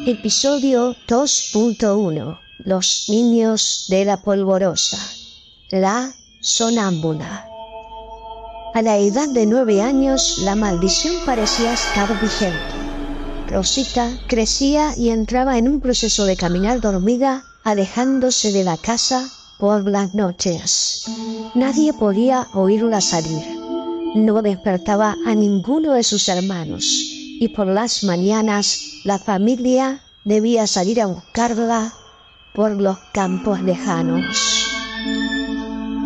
Episodio 2.1. Los niños de la polvorosa. La sonámbula. A la edad de 9 años, la maldición parecía estar vigente. Rosita crecía y entraba en un proceso de caminar dormida, alejándose de la casa por las noches. Nadie podía oírla salir. No despertaba a ninguno de sus hermanos, y por las mañanas la familia debía salir a buscarla por los campos lejanos.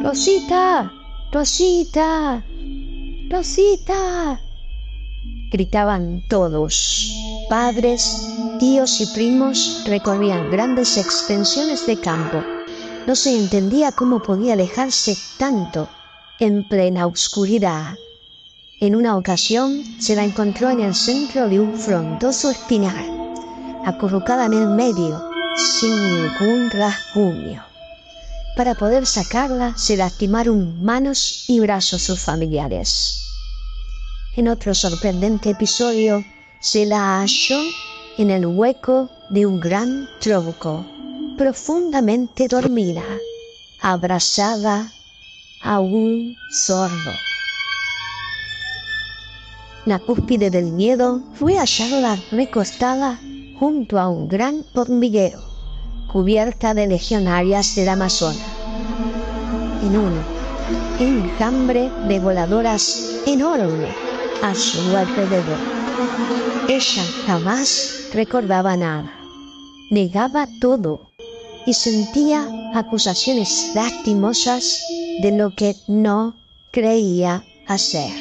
¡Rosita! ¡Rosita! ¡Rosita!, gritaban todos. Padres, tíos y primos recorrían grandes extensiones de campo. No se entendía cómo podía alejarse tanto en plena oscuridad. En una ocasión se la encontró en el centro de un frondoso espinar, acurrucada en el medio, sin ningún rasguño. Para poder sacarla se lastimaron manos y brazos sus familiares. En otro sorprendente episodio, se la halló en el hueco de un gran tronco, profundamente dormida, abrazada a un zorro. La cúspide del miedo fue hallada recostada junto a un gran hormiguero, cubierta de legionarias del Amazonas, en un enjambre de voladoras enorme a su alrededor. Ella jamás recordaba nada, negaba todo y sentía acusaciones lastimosas de lo que no creía hacer.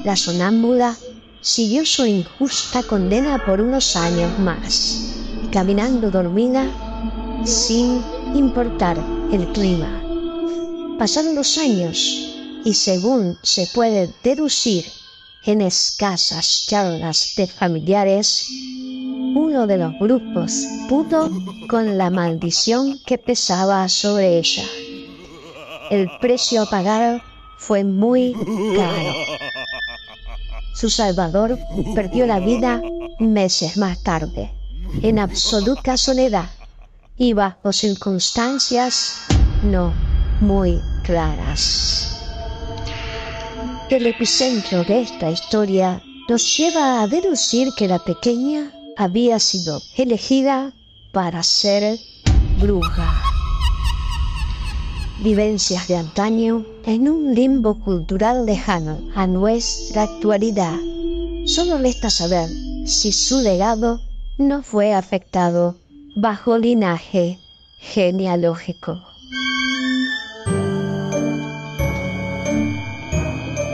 La sonámbula siguió su injusta condena por unos años más, caminando dormida sin importar el clima. Pasaron los años y, según se puede deducir en escasas charlas de familiares, uno de los grupos pudo con la maldición que pesaba sobre ella. El precio a pagar fue muy caro. Su salvador perdió la vida meses más tarde, en absoluta soledad y bajo circunstancias no muy claras. El epicentro de esta historia nos lleva a deducir que la pequeña había sido elegida para ser bruja. Vivencias de antaño en un limbo cultural lejano a nuestra actualidad. Solo resta saber si su legado no fue afectado bajo linaje genealógico.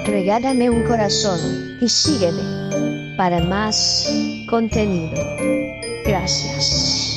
Regálame un corazón y sígueme para más contenido. Gracias.